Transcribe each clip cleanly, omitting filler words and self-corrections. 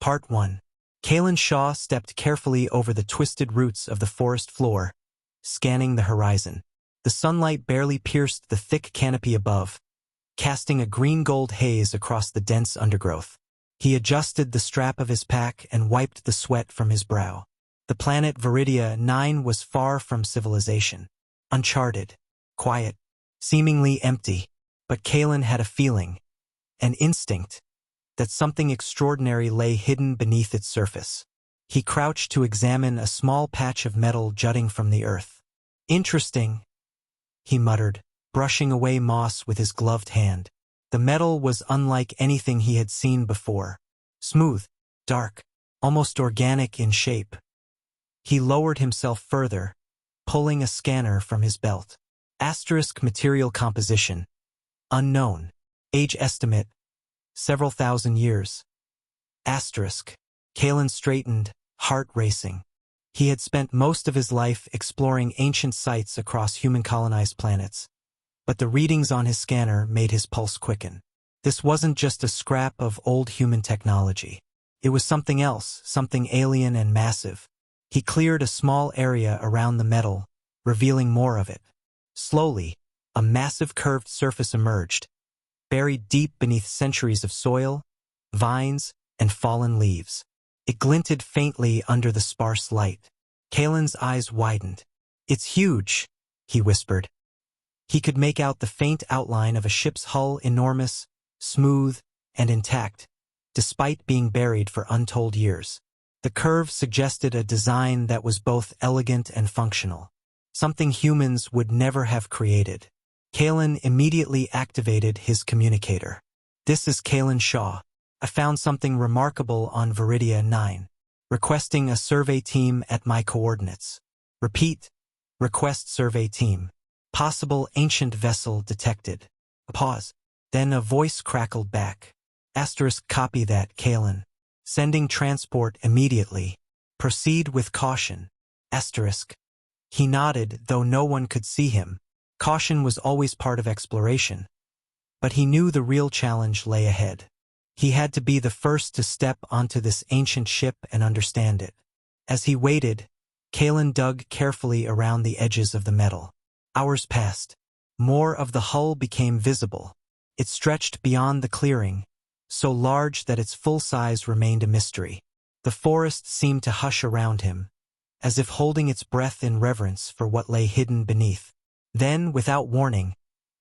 Part 1. Kalen Shaw stepped carefully over the twisted roots of the forest floor, scanning the horizon. The sunlight barely pierced the thick canopy above, casting a green-gold haze across the dense undergrowth. He adjusted the strap of his pack and wiped the sweat from his brow. The planet Viridia 9 was far from civilization. Uncharted, quiet, seemingly empty. But Kalen had a feeling, an instinct, that something extraordinary lay hidden beneath its surface. He crouched to examine a small patch of metal jutting from the earth. "Interesting," he muttered, brushing away moss with his gloved hand. The metal was unlike anything he had seen before. Smooth, dark, almost organic in shape. He lowered himself further, pulling a scanner from his belt. Asterisk material composition. Unknown. Age estimate. Several thousand years. Asterisk. Kalen straightened, heart racing. He had spent most of his life exploring ancient sites across human-colonized planets. But the readings on his scanner made his pulse quicken. This wasn't just a scrap of old human technology. It was something else, something alien and massive. He cleared a small area around the metal, revealing more of it. Slowly, a massive curved surface emerged, buried deep beneath centuries of soil, vines, and fallen leaves. It glinted faintly under the sparse light. Kalen's eyes widened. "It's huge," he whispered. He could make out the faint outline of a ship's hull, enormous, smooth, and intact, despite being buried for untold years. The curve suggested a design that was both elegant and functional, something humans would never have created. Kalen immediately activated his communicator. "This is Kalen Shaw. I found something remarkable on Viridia 9. Requesting a survey team at my coordinates. Repeat, request survey team. Possible ancient vessel detected." A pause. Then a voice crackled back. Asterisk copy that, Kalen. Sending transport immediately. Proceed with caution. Asterisk. He nodded, though no one could see him. Caution was always part of exploration. But he knew the real challenge lay ahead. He had to be the first to step onto this ancient ship and understand it. As he waited, Kalen dug carefully around the edges of the metal. Hours passed. More of the hull became visible. It stretched beyond the clearing, so large that its full size remained a mystery. The forest seemed to hush around him, as if holding its breath in reverence for what lay hidden beneath. Then, without warning,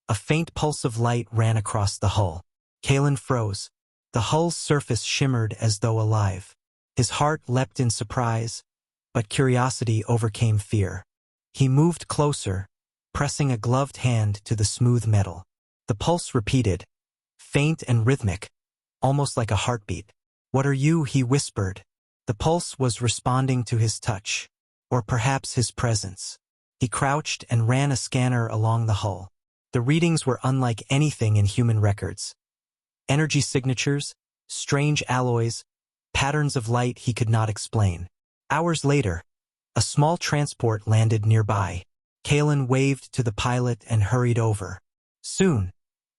a faint pulse of light ran across the hull. Kalen froze. The hull's surface shimmered as though alive. His heart leapt in surprise, but curiosity overcame fear. He moved closer, pressing a gloved hand to the smooth metal. The pulse repeated, faint and rhythmic, almost like a heartbeat. "What are you?" he whispered. The pulse was responding to his touch, or perhaps his presence. He crouched and ran a scanner along the hull. The readings were unlike anything in human records. Energy signatures, strange alloys, patterns of light he could not explain. Hours later, a small transport landed nearby. Kalen waved to the pilot and hurried over. Soon,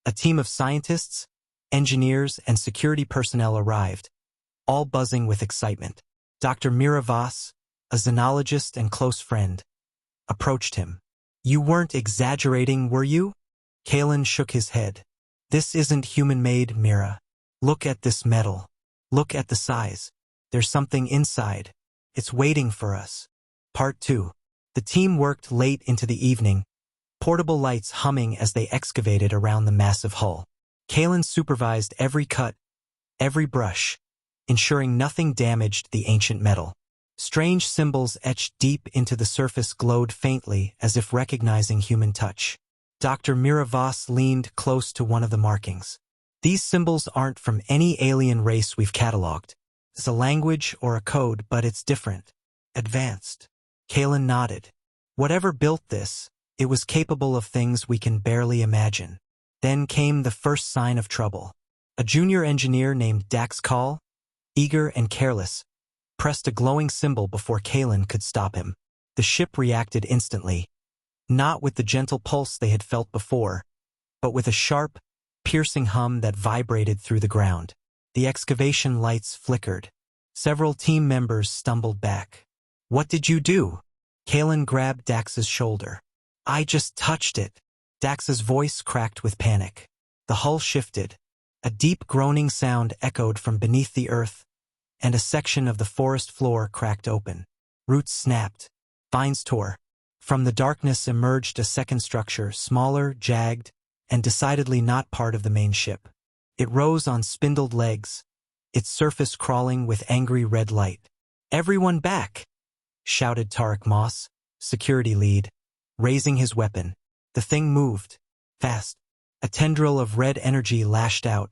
a team of scientists, engineers, and security personnel arrived, all buzzing with excitement. Dr. Mira Voss, a xenologist and close friend, approached him. "You weren't exaggerating, were you?" Kalen shook his head. "This isn't human-made, Mira. Look at this metal. Look at the size. There's something inside. It's waiting for us." Part 2. The team worked late into the evening, portable lights humming as they excavated around the massive hull. Kalen supervised every cut, every brush, ensuring nothing damaged the ancient metal. Strange symbols etched deep into the surface glowed faintly as if recognizing human touch. Dr. Mira Voss leaned close to one of the markings. "These symbols aren't from any alien race we've cataloged. It's a language or a code, but it's different. Advanced." Kalen nodded. "Whatever built this, it was capable of things we can barely imagine." Then came the first sign of trouble. A junior engineer named Dax Call, eager and careless, pressed a glowing symbol before Kalen could stop him. The ship reacted instantly, not with the gentle pulse they had felt before, but with a sharp, piercing hum that vibrated through the ground. The excavation lights flickered. Several team members stumbled back. What did you do? Kalen grabbed Dax's shoulder. I just touched it. Dax's voice cracked with panic. The hull shifted. A deep groaning sound echoed from beneath the earth, and a section of the forest floor cracked open. Roots snapped. Vines tore. From the darkness emerged a second structure, smaller, jagged, and decidedly not part of the main ship. It rose on spindled legs, its surface crawling with angry red light. Everyone back! Shouted Tarek Moss, security lead, raising his weapon. The thing moved. Fast. A tendril of red energy lashed out,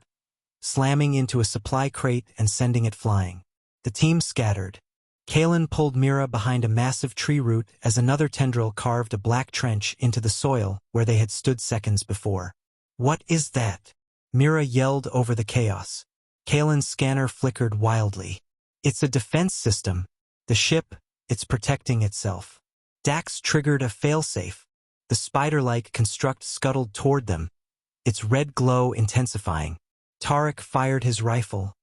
slamming into a supply crate and sending it flying. The team scattered. Kalen pulled Mira behind a massive tree root as another tendril carved a black trench into the soil where they had stood seconds before. What is that? Mira yelled over the chaos. Kalen's scanner flickered wildly. It's a defense system. The ship, it's protecting itself. Dax triggered a failsafe. The spider-like construct scuttled toward them, its red glow intensifying. Tarek fired his rifle,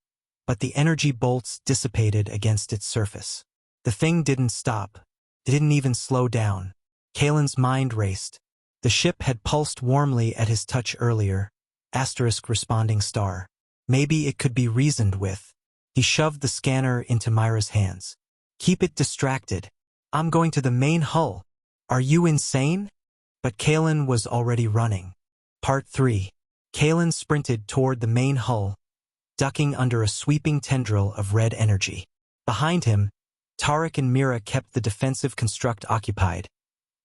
but the energy bolts dissipated against its surface. The thing didn't stop. It didn't even slow down. Kalen's mind raced. The ship had pulsed warmly at his touch earlier. Asterisk responding star. Maybe it could be reasoned with. He shoved the scanner into Myra's hands. Keep it distracted. I'm going to the main hull. Are you insane? But Kalen was already running. Part 3. Kalen sprinted toward the main hull, ducking under a sweeping tendril of red energy. Behind him, Tarek and Mira kept the defensive construct occupied,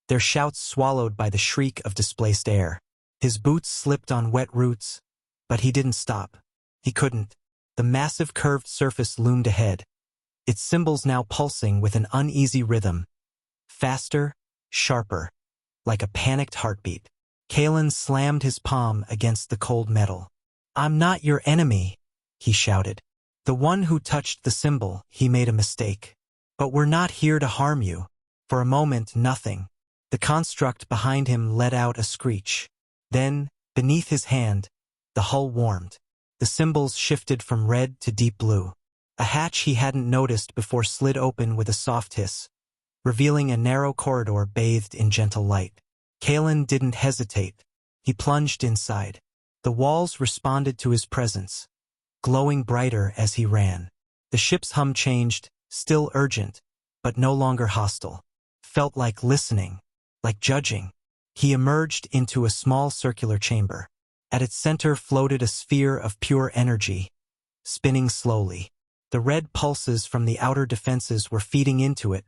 their shouts swallowed by the shriek of displaced air. His boots slipped on wet roots, but he didn't stop. He couldn't. The massive curved surface loomed ahead, its cymbals now pulsing with an uneasy rhythm. Faster, sharper, like a panicked heartbeat. Kalen slammed his palm against the cold metal. I'm not your enemy, he shouted. The one who touched the symbol, he made a mistake. But we're not here to harm you. For a moment, nothing. The construct behind him let out a screech. Then, beneath his hand, the hull warmed. The symbols shifted from red to deep blue. A hatch he hadn't noticed before slid open with a soft hiss, revealing a narrow corridor bathed in gentle light. Kalen didn't hesitate. He plunged inside. The walls responded to his presence, glowing brighter as he ran. The ship's hum changed, still urgent, but no longer hostile. Felt like listening, like judging. He emerged into a small circular chamber. At its center floated a sphere of pure energy, spinning slowly. The red pulses from the outer defenses were feeding into it,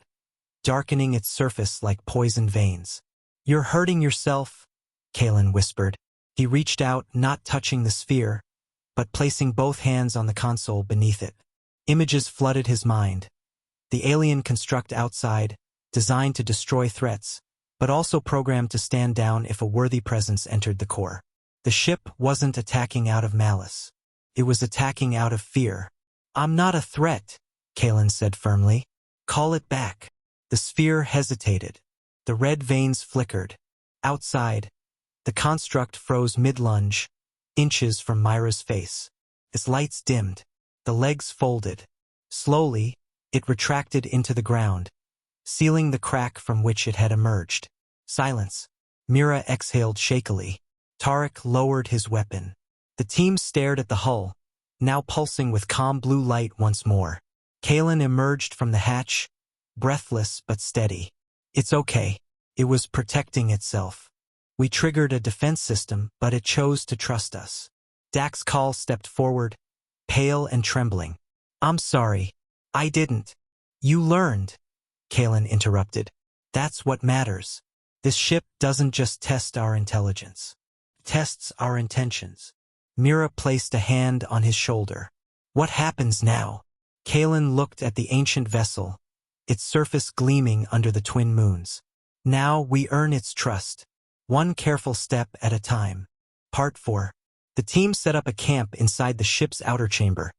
darkening its surface like poisoned veins. You're hurting yourself, Kalen whispered. He reached out, not touching the sphere, but placing both hands on the console beneath it. Images flooded his mind. The alien construct outside, designed to destroy threats, but also programmed to stand down if a worthy presence entered the core. The ship wasn't attacking out of malice. It was attacking out of fear. I'm not a threat, Kalen said firmly. Call it back. The sphere hesitated. The red veins flickered. Outside, the construct froze mid-lunge, inches from Myra's face. Its lights dimmed. The legs folded. Slowly, it retracted into the ground, sealing the crack from which it had emerged. Silence. Mira exhaled shakily. Tarek lowered his weapon. The team stared at the hull, now pulsing with calm blue light once more. Kalen emerged from the hatch, breathless but steady. It's okay. It was protecting itself. We triggered a defense system, but it chose to trust us. Dax Call stepped forward, pale and trembling. I'm sorry. I didn't. You learned, Kalen interrupted. That's what matters. This ship doesn't just test our intelligence. It tests our intentions. Mira placed a hand on his shoulder. What happens now? Kalen looked at the ancient vessel, its surface gleaming under the twin moons. Now we earn its trust, one careful step at a time. Part 4. The team set up a camp inside the ship's outer chamber,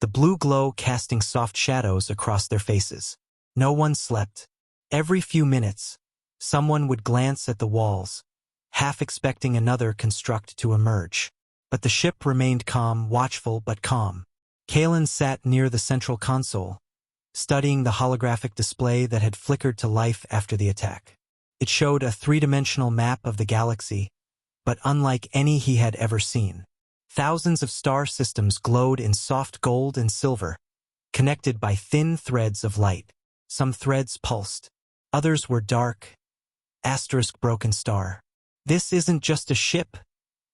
the blue glow casting soft shadows across their faces. No one slept. Every few minutes, someone would glance at the walls, half expecting another construct to emerge. But the ship remained calm, watchful but calm. Kalen sat near the central console, studying the holographic display that had flickered to life after the attack. It showed a three-dimensional map of the galaxy, but unlike any he had ever seen. Thousands of star systems glowed in soft gold and silver, connected by thin threads of light. Some threads pulsed. Others were dark, broken star. "This isn't just a ship,"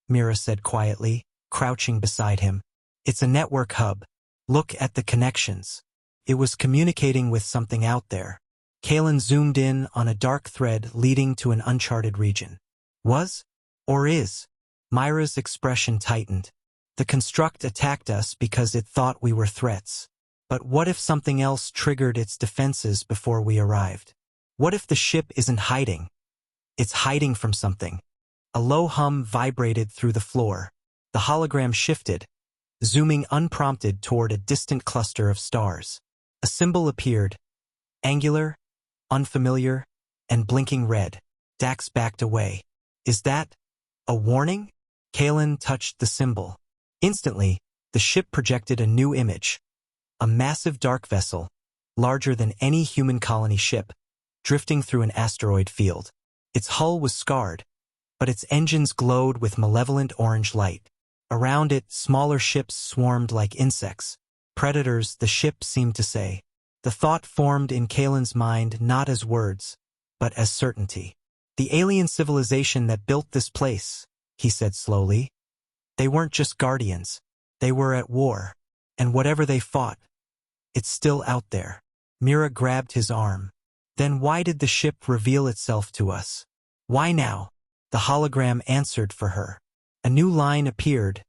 Mira said quietly, crouching beside him. "It's a network hub. Look at the connections." It was communicating with something out there. Kalen zoomed in on a dark thread leading to an uncharted region. Was? Or is? Myra's expression tightened. "The construct attacked us because it thought we were threats. But what if something else triggered its defenses before we arrived? What if the ship isn't hiding? It's hiding from something." A low hum vibrated through the floor. The hologram shifted, zooming unprompted toward a distant cluster of stars. A symbol appeared, angular, unfamiliar, and blinking red. Dax backed away. "Is that a warning?" Kalen touched the symbol. Instantly, the ship projected a new image. A massive dark vessel, larger than any human colony ship, drifting through an asteroid field. Its hull was scarred, but its engines glowed with malevolent orange light. Around it, smaller ships swarmed like insects. Predators, the ship seemed to say. The thought formed in Kalen's mind not as words, but as certainty. "The alien civilization that built this place," he said slowly. "They weren't just guardians. They were at war. And whatever they fought, it's still out there." Mira grabbed his arm. "Then why did the ship reveal itself to us? Why now?" The hologram answered for her. A new line appeared,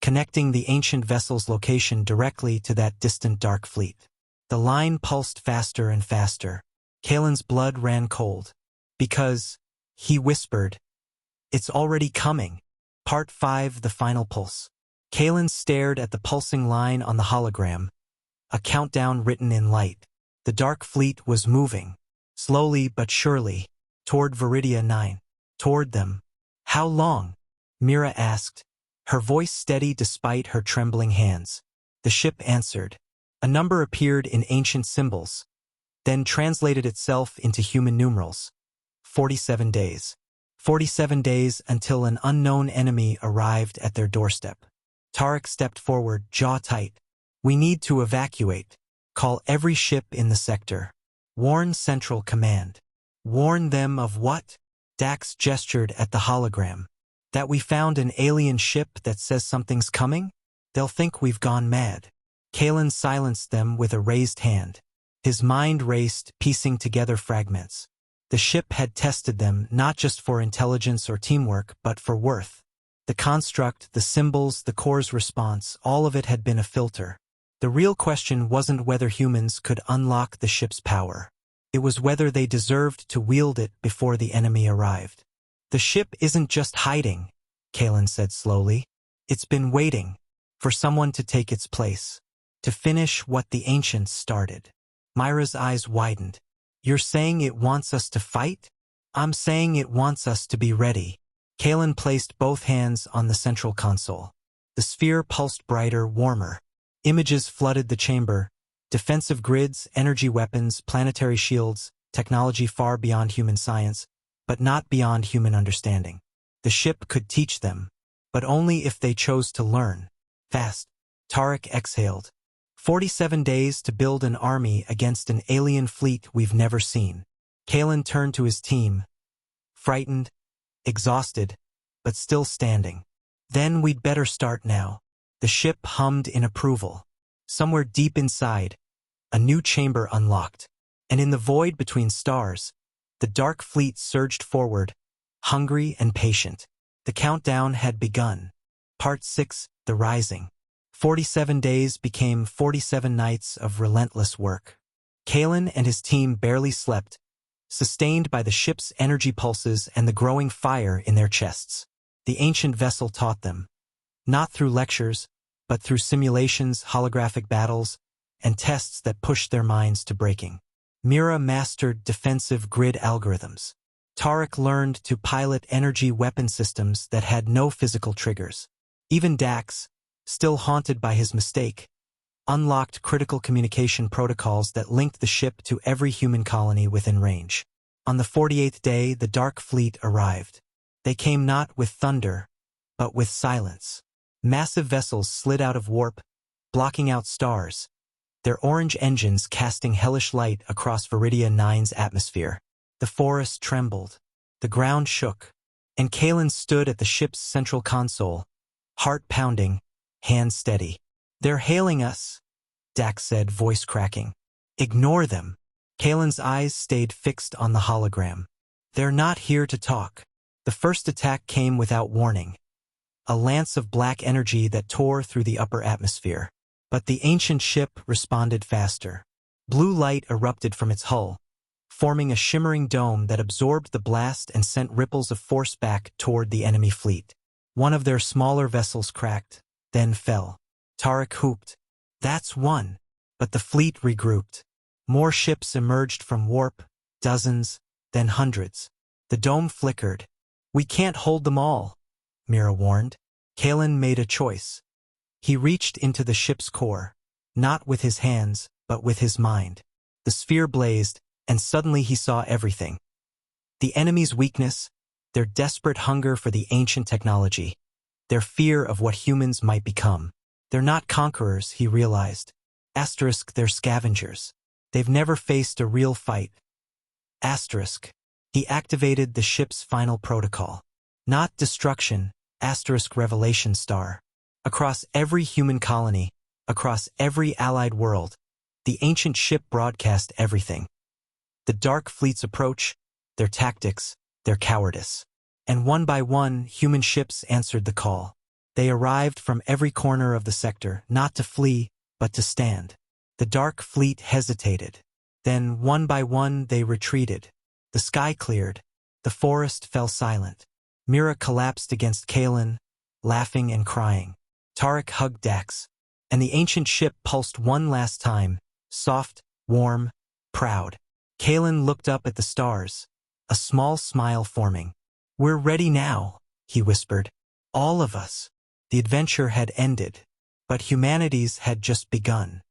connecting the ancient vessel's location directly to that distant dark fleet. The line pulsed faster and faster. Kalen's blood ran cold. "Because," he whispered, "it's already coming." Part 5, the final pulse. Kalen stared at the pulsing line on the hologram, a countdown written in light. The dark fleet was moving, slowly but surely, toward Viridia 9. Toward them. "How long?" Mira asked, her voice steady despite her trembling hands. The ship answered. A number appeared in ancient symbols, then translated itself into human numerals. 47 days. 47 days until an unknown enemy arrived at their doorstep. Tarek stepped forward, jaw tight. "We need to evacuate. Call every ship in the sector. Warn Central Command." "Warn them of what?" Dax gestured at the hologram. "That we found an alien ship that says something's coming? They'll think we've gone mad." Kalen silenced them with a raised hand. His mind raced, piecing together fragments. The ship had tested them not just for intelligence or teamwork, but for worth. The construct, the symbols, the core's response, all of it had been a filter. The real question wasn't whether humans could unlock the ship's power. It was whether they deserved to wield it before the enemy arrived. "The ship isn't just hiding," Kalen said slowly. "It's been waiting for someone to take its place, to finish what the ancients started." Myra's eyes widened. "You're saying it wants us to fight?" "I'm saying it wants us to be ready." Kalen placed both hands on the central console. The sphere pulsed brighter, warmer. Images flooded the chamber. Defensive grids, energy weapons, planetary shields, technology far beyond human science, but not beyond human understanding. The ship could teach them, but only if they chose to learn. Fast. Tarek exhaled. 47 days to build an army against an alien fleet we've never seen. Kalen turned to his team, frightened, exhausted, but still standing. "Then we'd better start now." The ship hummed in approval. Somewhere deep inside, a new chamber unlocked, and in the void between stars, the dark fleet surged forward, hungry and patient. The countdown had begun. Part 6, The Rising. 47 days became 47 nights of relentless work. Kalen and his team barely slept, sustained by the ship's energy pulses and the growing fire in their chests. The ancient vessel taught them, not through lectures, but through simulations, holographic battles, and tests that pushed their minds to breaking. Mira mastered defensive grid algorithms. Tarek learned to pilot energy weapon systems that had no physical triggers. Even Dax, still haunted by his mistake, unlocked critical communication protocols that linked the ship to every human colony within range. On the 48th day, the Dark Fleet arrived. They came not with thunder, but with silence. Massive vessels slid out of warp, blocking out stars, their orange engines casting hellish light across Viridia 9's atmosphere. The forest trembled, the ground shook, and Kalen stood at the ship's central console, heart pounding, hand steady. "They're hailing us," Dax said, voice cracking. "Ignore them." Kalen's eyes stayed fixed on the hologram. "They're not here to talk." The first attack came without warning, a lance of black energy that tore through the upper atmosphere. But the ancient ship responded faster. Blue light erupted from its hull, forming a shimmering dome that absorbed the blast and sent ripples of force back toward the enemy fleet. One of their smaller vessels cracked, then fell. Tarek whooped, "That's one." But the fleet regrouped. More ships emerged from warp, dozens, then hundreds. The dome flickered. "We can't hold them all," Mira warned. Kalen made a choice. He reached into the ship's core, not with his hands, but with his mind. The sphere blazed, and suddenly he saw everything. The enemy's weakness, their desperate hunger for the ancient technology, their fear of what humans might become. They're not conquerors, he realized. Asterisk, they're scavengers. They've never faced a real fight. Asterisk. He activated the ship's final protocol. Not destruction, asterisk revelation star. Across every human colony, across every allied world, the ancient ship broadcast everything. The Dark Fleet's approach, their tactics, their cowardice. And one by one, human ships answered the call. They arrived from every corner of the sector, not to flee, but to stand. The Dark Fleet hesitated. Then, one by one, they retreated. The sky cleared. The forest fell silent. Mira collapsed against Kalen, laughing and crying. Tarek hugged Dax, and the ancient ship pulsed one last time, soft, warm, proud. Kalen looked up at the stars, a small smile forming. "We're ready now," he whispered. "All of us." The adventure had ended, but humanity's had just begun.